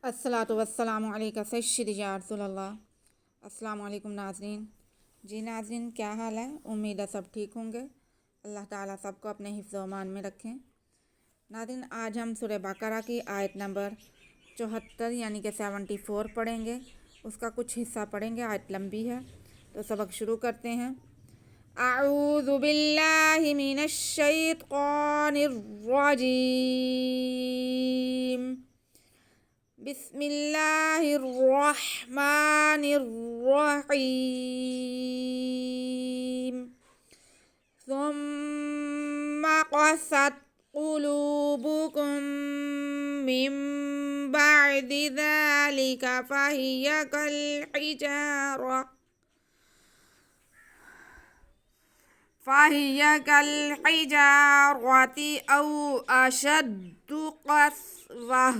अस्सलातु वस्सलामु अलैका सय्यदी या रसूल अल्लाह। अस्सलामु अलैकुम नाज़रीन। जी नाज़रीन, क्या हाल है? उम्मीद है सब ठीक होंगे। अल्लाह ताला सबको अपने हिफ्ज़ व अमान में रखें। नाज़रीन, आज हम सूरह बकरा की आयत नंबर 74 यानी कि 74 पढ़ेंगे। उसका कुछ हिस्सा पढ़ेंगे। आयत लंबी है तो सबक शुरू करते हैं। अऊज़ु बिल्लाहि मिनश शैतानिर रजीम। बिस्मिल्लाहिर्रहमानिर्रहीम। सुम्मा क़सत क़ुलूबुकुम मिन बअदि ज़ालिका फ़हिय कल-हिजारति औ अशद्दु क़स्वह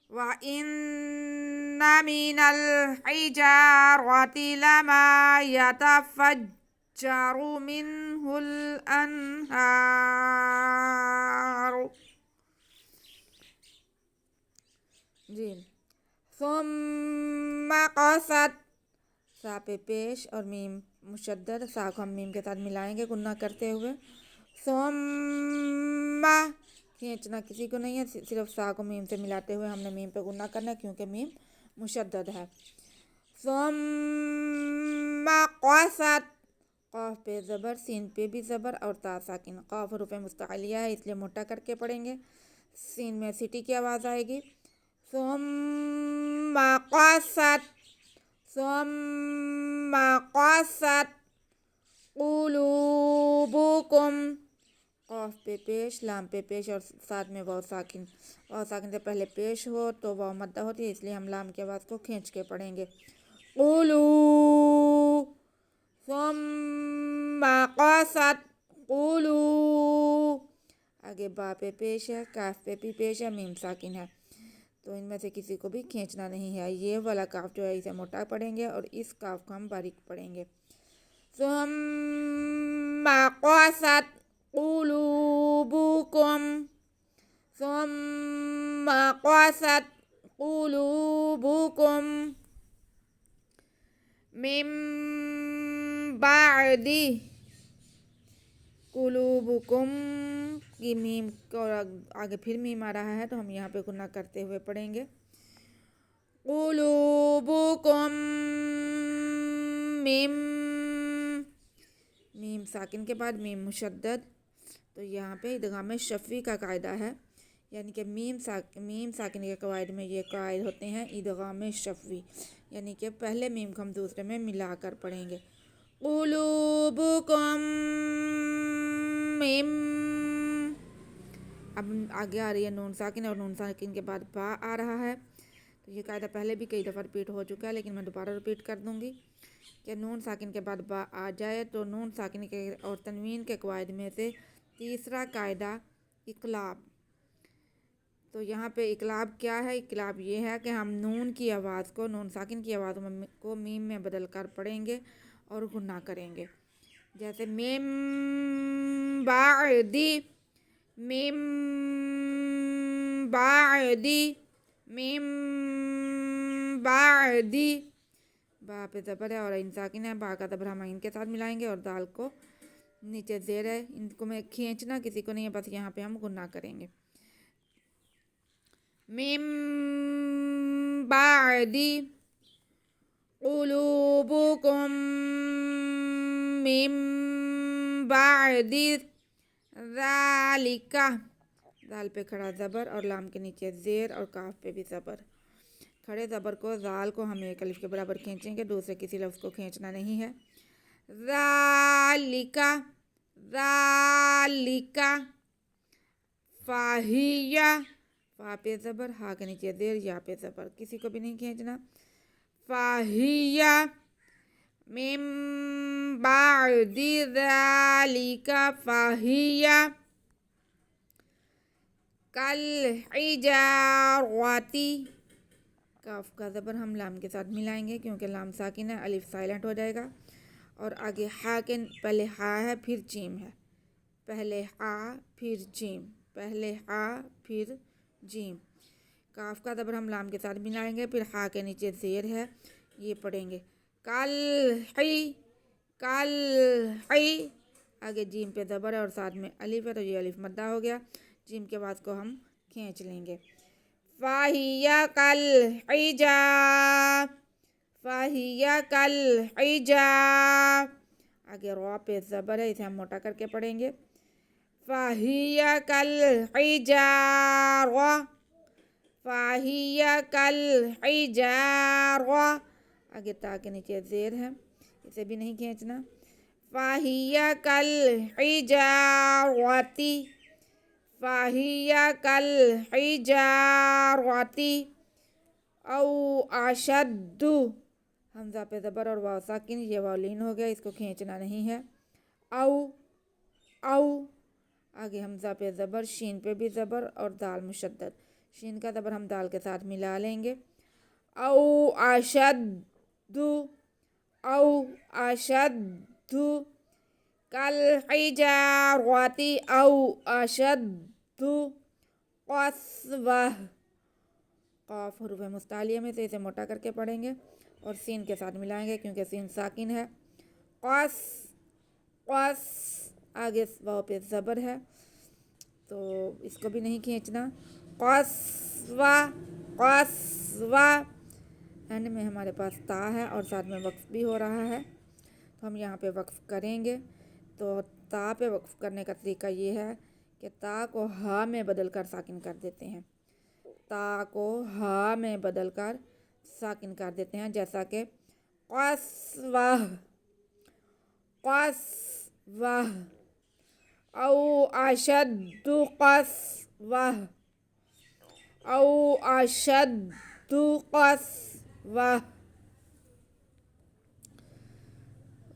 व इन्ना मिनल हिजारति लमा यतफ़ज्जरु मिन्हुल अन्हार। जी, सुम्मा क़सत, सा पे पेश और मीम मुशद्दद, सा को हम मीम के साथ मिलाएंगे गुन्ना करते हुए। सुम्मा, खींचना किसी को नहीं है, सिर्फ सा को मीम से मिलाते हुए हमने मीम पे गुन्ना करना है क्योंकि मीम मुशद्दद है। सुम्मा क़सत, क़ाफ पे ज़बर, सीन पे भी ज़बर और ता साकिन। क़ाफ हुरूफ़ मुस्तक़िलिया है इसलिए मोटा करके पढ़ेंगे। सीन में सीटी की आवाज़ आएगी। सुम्मा क़सत, सुम्मा क़सत क़ुलूबुकुम, क़ाफ पे पेश, लाम पे पेश और साथ में वाव साकिन। वाव साकिन से पहले पेश हो तो वाव मद्दा होती है, इसलिए हम लाम की आवाज़ को खींच के पढ़ेंगे। क़ुलू, सुम्मा क़सत क़ुलू। आगे बा पे पेश है, काफ पे भी पेश है, मीम साकिन है, तो इनमें से किसी को भी खींचना नहीं है। ये वाला काफ जो है इसे मोटा पढ़ेंगे और इस काफ को हम बारीक पढ़ेंगे। सुम्मा क़सत क़ुलूबुकुम, सुम्मा क़सत क़ुलूबुकुम मिन बअदि, क़ुलूबुकुम की मीम को आगे फिर मीम आ रहा है तो हम यहाँ पे गुन्ना करते हुए पढ़ेंगे। क़ुलूबुकुम मिन, मीम साकिन के बाद मीम मुशद्दद, तो यहाँ पे इदगाम शफ़ी का कायदा है, यानी कि मीम साकिन के कवायद में ये कायद होते हैं इदगाम शफ़ी, यानी कि पहले मीम को हम दूसरे में मिलाकर पढ़ेंगे। क़ुलूबुकुम मिन, अब आगे आ रही है नून साकिन और नून साकिन के बाद बा आ रहा है, तो ये कायदा पहले भी कई दफ़ा रिपीट हो चुका है लेकिन मैं दोबारा रिपीट कर दूंगी कि नून साकिन के बाद बा आ जाए तो नून साकिन के और तनवीन के कवायद में से तीसरा कायदा इक़लाब। तो यहाँ पे इक़लाब क्या है? इक़लाब ये है कि हम नून की आवाज़ को, नून साकिन की आवाज़ को मीम में बदल कर पढ़ेंगे और गुन्ना करेंगे। जैसे मीम बाअदी, मीम बाअदी, मीम बाअदी। बा पे ज़बर है और इन साकिन है, बा का ज़बर हम इनके साथ मिलाएंगे और दाल को नीचे ज़ेर है, इनको में खींचना किसी को नहीं है, बस यहाँ पे हम गुन्ना करेंगे। मिन बअदि क़ुलूबुकुम मिन बअदि ज़ालिका, दाल पे खड़ा ज़बर और लाम के नीचे ज़ेर और काफ पे भी ज़बर। खड़े ज़बर को, ज़ाल को हम एक अलिफ के बराबर खींचेंगे, दूसरे किसी लफ्ज़ को खींचना नहीं है। ज़ालिका, ज़ालिका, फ़ाहिया, फ़ा पे ज़बर, हा के नीचे ज़ेर, या पे ज़बर, किसी को भी नहीं खींचना। फ़ाहिया मिन बअदि ज़ालिका फ़ाहिया कल-हिजारति, काफ का ज़बर हम लाम के साथ मिलाएंगे क्योंकि लाम साकिन है, अलिफ साइलेंट हो जाएगा और आगे हा के पहले हा है फिर जीम है, पहले हा फिर जीम, पहले हा फिर जीम। काफ का ज़बर हम लाम के साथ मिलाएंगे, फिर हा के नीचे ज़ेर है, ये पढ़ेंगे कल हई, कल हई। आगे जीम पे ज़बर है और साथ में अलिफ है, तो ये अलिफ मद्दा हो गया। जीम के बाद को हम खींच लेंगे। फाहिया कल हिजा, फाहिया कल हिजा। आगे रॉ पे ज़बर है, इसे हम मोटा करके पढ़ेंगे। फाहिया कल हिजा रॉ, फाहिया कल हिजा रॉ। आगे ता के नीचे ज़ेर है, इसे भी नहीं खींचना। फाहिया कल हिजारती, फाहिया कल हिजारती। औ अशद्दु, हमज़ा पे ज़बर और वाव साकिन, ये वाव लीन हो गया, इसको खींचना नहीं है। औ औ। आगे हमज़ा पे ज़बर, शीन पे भी ज़बर और दाल मुशद्दद। शीन का ज़बर हम दाल के साथ मिला लेंगे। औ अशद्दु, औ अशद्दु कल हिजारती औ अशद्दु क़स्वह। क़ाफ हुरूफ़ मुस्तालिया में से इसे मोटा करके पढ़ेंगे और सीन के साथ मिलाएंगे क्योंकि सीन साकिन है। क़स, क़स। आगे वाव पे ज़बर है, तो इसको भी नहीं खींचना। क़स्वा, क़स्वा। एंड में हमारे पास ता है और साथ में वक्फ भी हो रहा है, तो हम यहाँ पे वक्फ करेंगे। तो ता पे वक्फ करने का तरीका ये है कि ता को हा में बदल कर साकिन कर देते हैं। ता को हा में बदल कर साकिन कर देते हैं, जैसा कि क़स्वह, क़स्वह। औ अशद्दु क़स्वह, औ अशद्दु क़स्वह।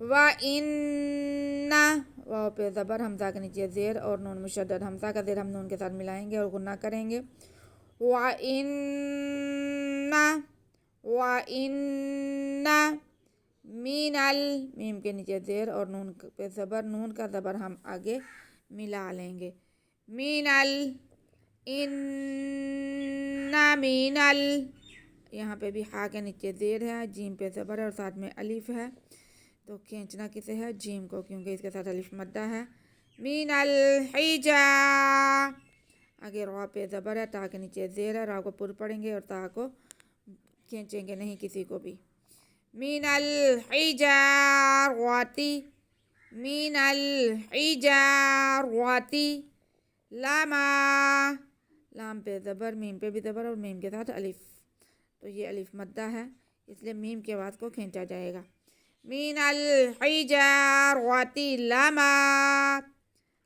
व इन्ना, वाव पे ज़बर, हमज़ा के नीचे ज़ेर और नून मुशद्दद। हमज़ा का ज़ेर हम नून के साथ मिलाएंगे और गुन्ना करेंगे। व इन्ना, व इन्ना मीनल, मीम के नीचे ज़ेर और नून पे ज़बर, नून का ज़बर हम आगे मिला लेंगे। मीनल, इन्ना मीनल। यहाँ पे भी हा के नीचे ज़ेर है, जीम पे ज़बर है और साथ में अलिफ है, तो खींचना किसे है? जीम को, क्योंकि इसके साथ अलिफ मद्दा है। मीनल हिजा। आगे रॉ पे ज़बर है, ता के नीचे ज़ेर है, रॉ को पुर पढ़ेंगे और ता को खींचेंगे नहीं किसी को भी। मीनल हिजारती, मीनल हिजारती। लामा, लाम पे ज़बर, मीम पे भी ज़बर और मीम के साथ अलिफ, तो ये अलिफ मद्दा है, इसलिए मीम के आवाज़ को खींचा जाएगा। मीनल हिजारती लामा,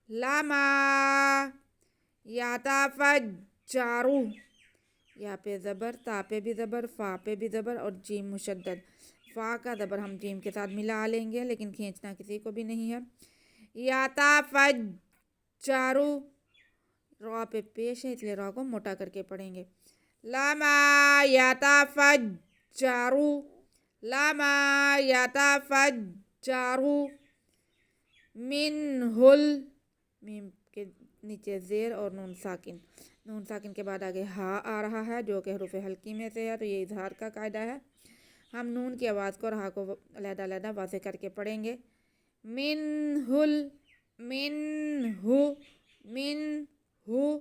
लामा। यातफज्जरु, या पे ज़बर, ता पे भी ज़बर, फ़ा पे भी ज़बर और जीम मुशद्दद। फ़ा का ज़बर हम जीम के साथ मिला लेंगे, लेकिन खींचना किसी को भी नहीं है। यातफज्जरु, रॉ पे पेश है इसलिए रॉ को मोटा करके पढ़ेंगे। लामा यातफज्जरु, लामा यातफज्जरु मिनहुल, मीम के नीचे ज़ेर और नून साकिन। नून साकिन के बाद आगे हा आ रहा है जो कि हरूफ हल्की में से है, तो ये इजहार का कायदा है। हम नून की आवाज़ को और हा को अलग-अलग वाज़े करके पढ़ेंगे। मिनहुल, मिनहु, मिनहु।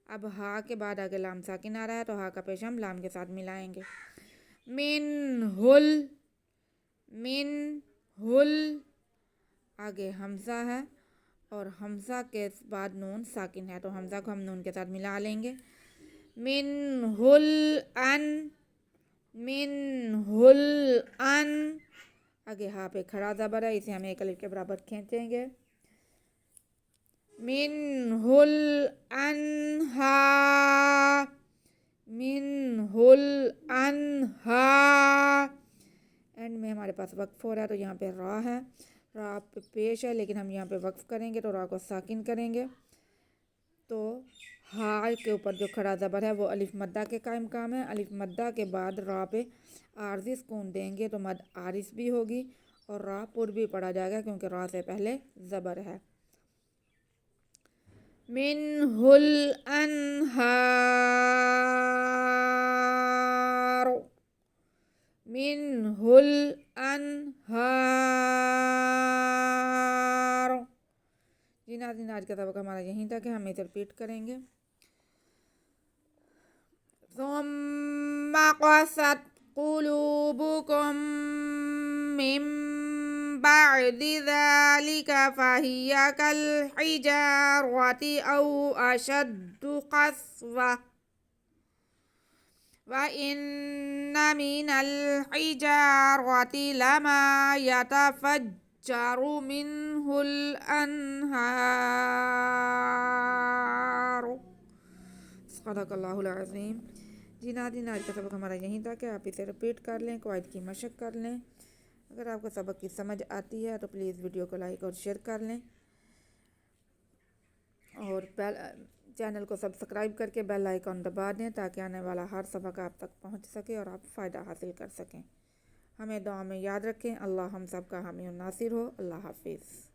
अब हा के बाद आगे लाम साकिन आ रहा है, तो हा का पेश हम लाम के साथ मिलाएंगे। मिनहुल, मिनहुल। आगे हमज़ा है और हमज़ा के बाद नून साकिन है, तो हमज़ा को हम नून के साथ मिला लेंगे। मिनहुल अन, मिनहुल अन। आगे हा पे खड़ा ज़बर है, इसे हम एक अलिफ के बराबर खींचेंगे। मिनहुल अनहा, मिनहुल अनहा। एंड में हमारे पास वक्फ हो रहा है, तो यहाँ पे रा है, रा पे पेश है, लेकिन हम यहाँ पे वक्फ करेंगे तो रा को साकिन करेंगे। तो हा के ऊपर जो खड़ा ज़बर है वो अलिफ मद्दा के कायम काम है। अलिफ मद्दा के बाद रा पे आरजी सुकून देंगे तो मद आरिस भी होगी और रा पुर भी पढ़ा जाएगा, क्योंकि रा से पहले ज़बर है। मिनहुल अनहार, الانہار۔ جی ناظرین، آج کا سبق ہمارا یہیں تک ہے، ہم اسے ریپیٹ کریں گے۔ ثم قست قلوبكم من بعد ذلك فهي كالحجارة أو أشد قسوة وإن من الحجارة لما يتفجر منه الأنهار۔ صدق اللہ العظیم۔ جی ناظرین، آج کا سبق ہمارا یہیں تک ہے، آپ اسے ریپیٹ کر لیں، قواعد کی مشق کر لیں۔ اگر آپ کو سبق کی سمجھ آتی ہے تو پلیز ویڈیو کو لائک اور شیئر کر لیں، اور چینل کو سبسکرائب کر کے بیل آئیکن دبا دیں تاکہ آنے والا ہر سبق آپ تک پہنچ سکے اور آپ فائدہ حاصل کر سکیں۔ ہمیں دعا میں یاد رکھیں۔ اللہ ہم سب کا حامی و ناصر ہو۔ اللہ حافظ۔